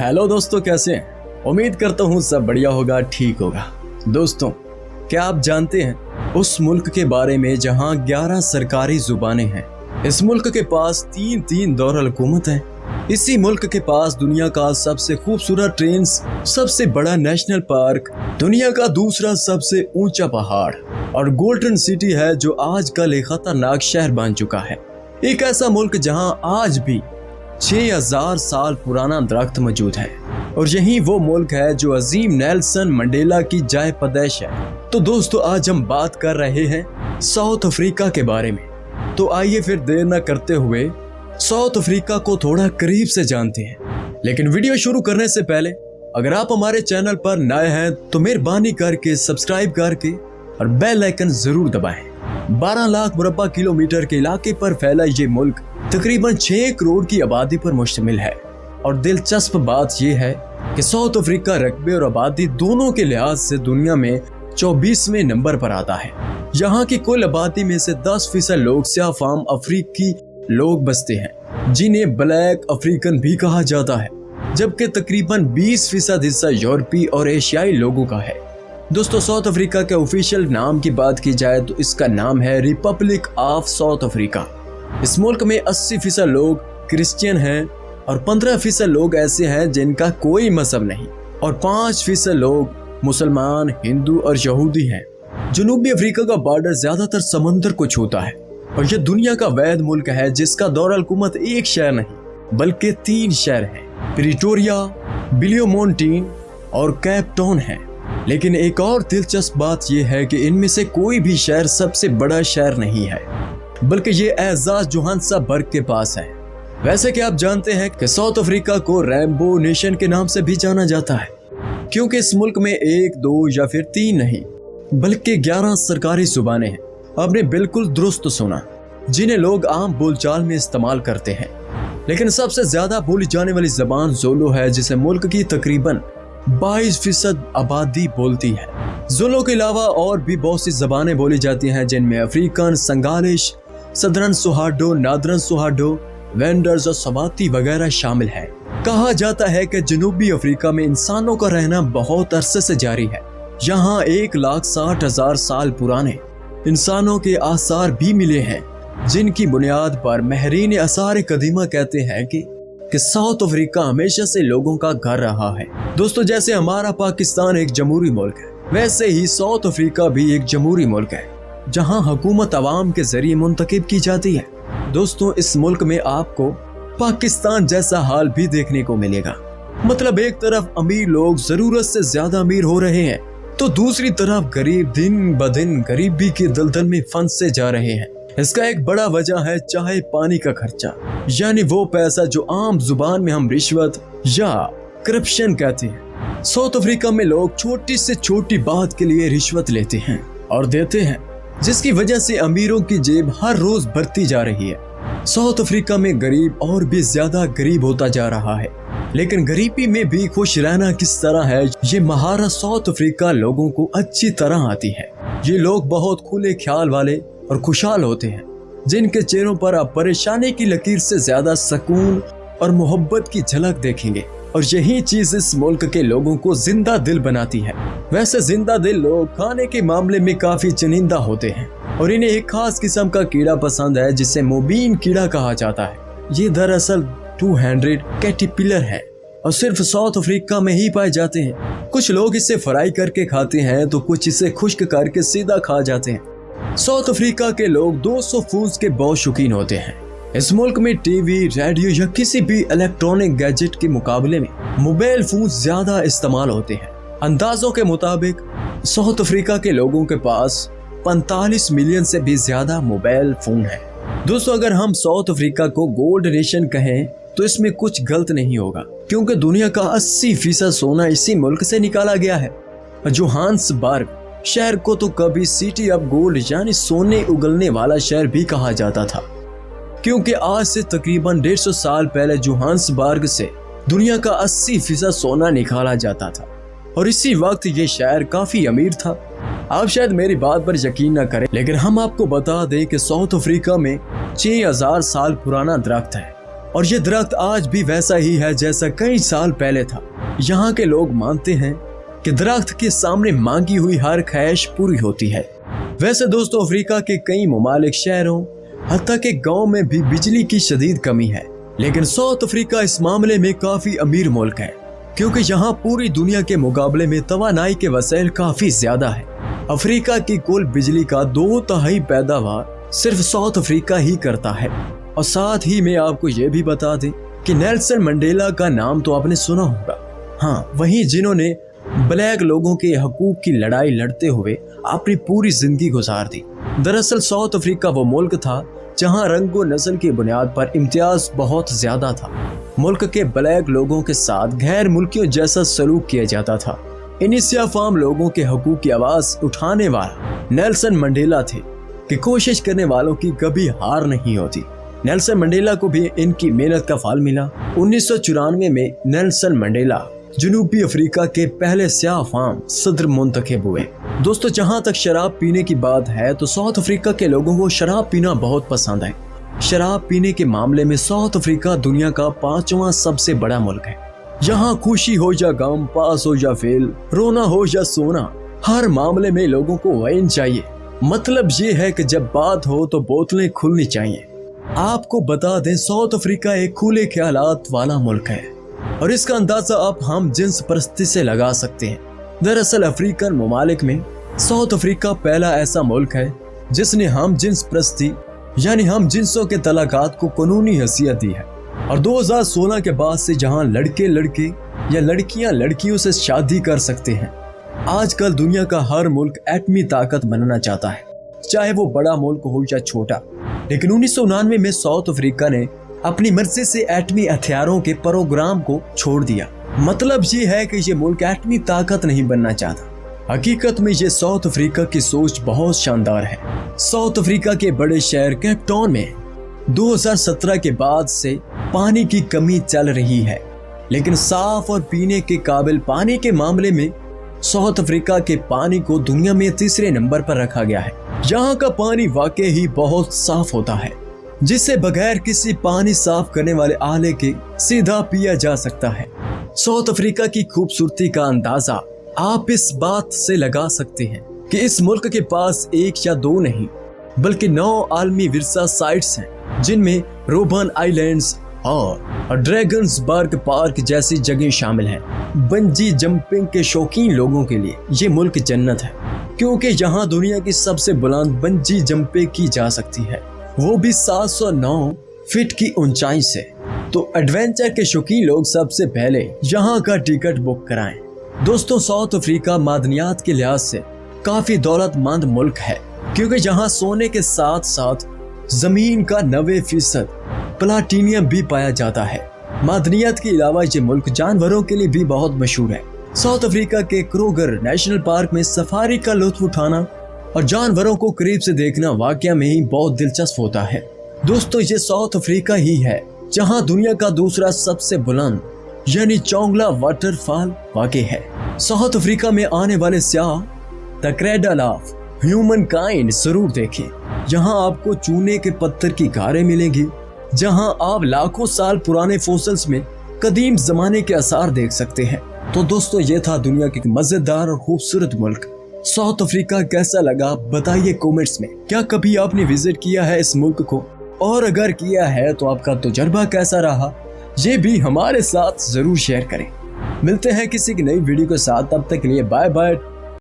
Hello दोस्तों, कैसे हैं? उम्मीद करता हूँ सब बढ़िया होगा, ठीक होगा। दोस्तों, क्या आप जानते हैं उस मुल्क के बारे में जहाँ 11 सरकारी जुबानें हैं? इस मुल्क के पास तीन दौर हुकूमत है। इसी मुल्क के पास दुनिया का सबसे खूबसूरत ट्रेन्स, सबसे बड़ा नेशनल पार्क, दुनिया का दूसरा सबसे ऊंचा पहाड़ और गोल्डन सिटी है जो आजकल एक खतरनाक शहर बन चुका है। एक ऐसा मुल्क जहां आज भी 6000 साल पुराना दरख्त मौजूद है और यही वो मुल्क है जो अजीम नेल्सन मंडेला की जाए पैदाइश है। तो दोस्तों, आज हम बात कर रहे हैं साउथ अफ्रीका के बारे में। तो आइए फिर देर न करते हुए साउथ अफ्रीका को थोड़ा करीब से जानते हैं। लेकिन वीडियो शुरू करने से पहले अगर आप हमारे चैनल पर नए हैं तो मेहरबानी करके सब्सक्राइब करके और बेल आइकन जरूर दबाएं। 12 लाख मुरब्बा किलोमीटर के इलाके पर फैला ये मुल्क तकरीबन 6 करोड़ की आबादी पर मुश्तमिल है। और दिलचस्प बात यह है कि साउथ अफ्रीका रकबे और आबादी दोनों के लिहाज से दुनिया में 24वें नंबर पर आता है। यहाँ की कुल आबादी में से 10% लोग स्याह फाम अफ्रीकी लोग बसते हैं, जिन्हें ब्लैक अफ्रीकन भी कहा जाता है, जबकि तकरीबन 20% हिस्सा यूरोपीय और एशियाई लोगों का है। दोस्तों, साउथ अफ्रीका के ऑफिशियल नाम की बात की जाए तो इसका नाम है रिपब्लिक ऑफ साउथ अफ्रीका। इस मुल्क में 80% लोग क्रिश्चियन हैं और 15% लोग ऐसे हैं जिनका कोई मजहब नहीं और 5% लोग मुसलमान, हिंदू और यहूदी हैं। जनूबी अफ्रीका का बॉर्डर ज्यादातर समंदर को छूता है और यह दुनिया का वैध मुल्क है जिसका दौर हुकूमत एक शहर नहीं बल्कि 3 शहर हैं, प्रिटोरिया, ब्लूमोंटेन और केप टाउन है। लेकिन एक और दिलचस्प बात यह है कि इनमें से कोई भी शहर सबसे बड़ा शहर नहीं है, बल्कि ये एजाज जोहान्सबर्ग के पास है। वैसे कि आप जानते हैं कि साउथ अफ्रीका को रेनबो नेशन के नाम से भी जाना जाता है, क्योंकि इस मुल्क में 1, 2 या फिर 3 नहीं बल्कि 11 सरकारी जुबानें हैं। आपने बिल्कुल दुरुस्त सुना, जिन्हें लोग आम बोलचाल में इस्तेमाल करते हैं। लेकिन सबसे ज्यादा बोली जाने वाली जबान ज़ोलो है, जिसे मुल्क की तकरीबन 22% आबादी बोलती है। ज़ोलो के अलावा और भी बहुत सी जबानें बोली जाती हैं, जिनमें अफ्रीकन, संगालिश, सदरन सुहार्डो, नादरन सुहार्डो, वेंडर्स और सवाती वगैरह शामिल है। कहा जाता है कि जनूबी अफ्रीका में इंसानों का रहना बहुत अरसे से जारी है। यहाँ 1,60,000 साल पुराने इंसानों के आसार भी मिले हैं, जिनकी बुनियाद पर महरीन आसार कदीमा कहते हैं कि साउथ अफ्रीका हमेशा से लोगों का घर रहा है। दोस्तों, जैसे हमारा पाकिस्तान एक जमहूरी मुल्क है, वैसे ही साउथ अफ्रीका भी एक जमहूरी मुल्क है, जहां हुकूमत अवाम के जरिए मुंतखब की जाती है। दोस्तों, इस मुल्क में आपको पाकिस्तान जैसा हाल भी देखने को मिलेगा। मतलब एक तरफ अमीर लोग जरूरत से ज्यादा अमीर हो रहे हैं, तो दूसरी तरफ गरीब दिन ब दिन गरीबी के दलदल में फंसते जा रहे हैं। इसका एक बड़ा वजह है चाहे पानी का खर्चा, यानी वो पैसा जो आम जुबान में हम रिश्वत या करप्शन कहते हैं। साउथ अफ्रीका में लोग छोटी से छोटी बात के लिए रिश्वत लेते हैं और देते हैं, जिसकी वजह से अमीरों की जेब हर रोज बढ़ती जा रही है। साउथ अफ्रीका में गरीब और भी ज्यादा गरीब होता जा रहा है, लेकिन गरीबी में भी खुश रहना किस तरह है, ये महारत साउथ अफ्रीका लोगों को अच्छी तरह आती है। ये लोग बहुत खुले ख्याल वाले और खुशहाल होते हैं, जिनके चेहरों पर आप परेशानी की लकीर से ज्यादा सुकून और मोहब्बत की झलक देखेंगे। और यही चीज इस मुल्क के लोगों को जिंदा दिल बनाती है। वैसे जिंदा दिल लोग खाने के मामले में काफी चुनिंदा होते हैं और इन्हें एक खास किस्म का कीड़ा पसंद है, जिसे मोबीन कीड़ा कहा जाता है। ये दरअसल 200 कैटरपिलर है और सिर्फ साउथ अफ्रीका में ही पाए जाते हैं। कुछ लोग इसे फ्राई करके खाते हैं तो कुछ इसे खुश्क करके सीधा खा जाते हैं। साउथ अफ्रीका के लोग 200 फूड्स के बहुत शौकीन होते हैं। इस मुल्क में टीवी, रेडियो या किसी भी इलेक्ट्रॉनिक गैजेट के मुकाबले में मोबाइल फोन ज्यादा इस्तेमाल होते हैं। अंदाजों के मुताबिक साउथ अफ्रीका के लोगों के पास 45 मिलियन से भी ज्यादा मोबाइल फोन है। दोस्तों, अगर हम साउथ अफ्रीका को गोल्ड नेशन कहें तो इसमें कुछ गलत नहीं होगा, क्योंकि दुनिया का 80% सोना इसी मुल्क से निकाला गया है। जोहान्सबर्ग शहर को तो कभी सिटी ऑफ गोल्ड यानी सोने उगलने वाला शहर भी कहा जाता था, क्योंकि आज से तकरीबन 150 साल पहले जोहान्सबर्ग से दुनिया का 80% सोना निकाला जाता था और इसी वक्त ये शहर काफी अमीर था। आप शायद मेरी बात पर यकीन न करें, लेकिन हम आपको बता दें कि साउथ अफ्रीका में 6000 साल पुराना दरख्त है और ये दरख्त आज भी वैसा ही है जैसा कई साल पहले था। यहाँ के लोग मानते हैं कि दरख्त के सामने मांगी हुई हर ख्वाहिश पूरी होती है। वैसे दोस्तों, अफ्रीका के कई ममालिक, शहरों, हत्ता के गांव में भी बिजली की शदीद कमी है, लेकिन साउथ अफ्रीका इस मामले में काफी अमीर मुल्क है, क्योंकि यहाँ पूरी दुनिया के मुकाबले में तवानाई के वसाइल काफी ज्यादा है। अफ्रीका की कुल बिजली का 2/3 पैदावार सिर्फ साउथ अफ्रीका ही करता है। और साथ ही मैं आपको ये भी बता दें कि नेल्सन मंडेला का नाम तो आपने सुना होगा। हाँ, वही जिन्होंने ब्लैक लोगों के हकूक की लड़ाई लड़ते हुए अपनी पूरी जिंदगी गुजार दी। दरअसल साउथ अफ्रीका वो मुल्क था जहाँ रंग व नस्ल की बुनियाद पर इम्तियाज बहुत ज्यादा था। मुल्क के ब्लैक लोगों के साथ गैर मुल्कियों जैसा सलूक किया जाता था। इन्हीं सियाफाम लोगों के हकूक की आवाज उठाने वाला नेल्सन मंडेला थे कि कोशिश करने वालों की कभी हार नहीं होती। नेल्सन मंडेला को भी इनकी मेहनत का फल मिला। 1994 में नेल्सन मंडेला जनूबी अफ्रीका के पहले सियाफाम सदर मुंतखब हुए। दोस्तों, जहां तक शराब पीने की बात है तो साउथ अफ्रीका के लोगों को शराब पीना बहुत पसंद है। शराब पीने के मामले में साउथ अफ्रीका दुनिया का 5वां सबसे बड़ा मुल्क है। यहाँ खुशी हो या गम, पास हो या फेल, रोना हो या सोना, हर मामले में लोगों को वाइन चाहिए। मतलब ये है कि जब बात हो तो बोतलें खुलनी चाहिए। आपको बता दें, साउथ अफ्रीका एक खुले ख्यालात वाला मुल्क है और इसका अंदाजा आप हम जिन्स परस्ती से लगा सकते हैं। दरअसल अफ्रीकन ममालिक में साउथ अफ्रीका पहला ऐसा मुल्क है जिसने हम जिन्स परस्ती यानी हम जिन्सों के तलाकात को कानूनी हैसियत दी है। और 2016 के बाद से जहां लड़के लड़के या लड़कियां लड़कियों से शादी कर सकते हैं। आजकल दुनिया का हर मुल्क एटमी ताकत बनना चाहता है, चाहे वो बड़ा मुल्क हो या छोटा। लेकिन 1999 में साउथ अफ्रीका ने अपनी मर्जी से एटमी हथियारों के प्रोग्राम को छोड़ दिया। मतलब ये है कि ये मुल्क एटमी ताकत नहीं बनना चाहता। हकीकत में ये साउथ अफ्रीका की सोच बहुत शानदार है। साउथ अफ्रीका के बड़े शहर केप टाउन में 2017 के बाद से पानी की कमी चल रही है, लेकिन साफ और पीने के काबिल पानी के मामले में साउथ अफ्रीका के पानी को दुनिया में 3रे नंबर पर रखा गया है। यहाँ का पानी वाकई ही बहुत साफ होता है, जिसे बगैर किसी पानी साफ करने वाले आले के सीधा पिया जा सकता है। साउथ अफ्रीका की खूबसूरती का अंदाजा आप इस बात से लगा सकते हैं कि इस मुल्क के पास 1 या 2 नहीं बल्कि 9 आलमी विरसा साइट्स हैं, जिनमें रोबन आइलैंड्स और ड्रैगन्सबर्ग पार्क जैसी जगह शामिल हैं। बंजी जंपिंग के शौकीन लोगों के लिए ये मुल्क जन्नत है, क्योंकि यहाँ दुनिया की सबसे बुलंद बंजी जंपिंग की जा सकती है, वो भी 709 फीट की ऊंचाई से। तो एडवेंचर के शौकीन लोग सबसे पहले यहाँ का टिकट बुक कराएं। दोस्तों, साउथ अफ्रीका मादनियात के लिहाज से काफी दौलतमंद मुल्क है, क्योंकि यहाँ सोने के साथ साथ जमीन का 90% प्लाटीनियम भी पाया जाता है। मादनियत के अलावा ये मुल्क जानवरों के लिए भी बहुत मशहूर है। साउथ अफ्रीका के क्रूगर नेशनल पार्क में सफारी का लुत्फ उठाना और जानवरों को करीब से देखना वाकई में ही बहुत दिलचस्प होता है। दोस्तों, ये साउथ अफ्रीका ही है जहां दुनिया का दूसरा सबसे बुलंद यानी चोंगला वाटरफॉल वाक़ई है। साउथ अफ्रीका में आने वाले सयाह the cradle of humankind जरूर देखें। यहाँ आपको चूने के पत्थर की गारें मिलेंगी, जहाँ आप लाखों साल पुराने फोसिल्स में कदीम जमाने के आसार देख सकते हैं। तो दोस्तों, ये था दुनिया के मजेदार और खूबसूरत मुल्क साउथ अफ्रीका। कैसा लगा बताइए कमेंट्स में। क्या कभी आपने विजिट किया है इस मुल्क को, और अगर किया है तो आपका तजुर्बा कैसा रहा, ये भी हमारे साथ जरूर शेयर करें। मिलते हैं किसी की नई वीडियो के साथ, तब तक के लिए बाय बाय।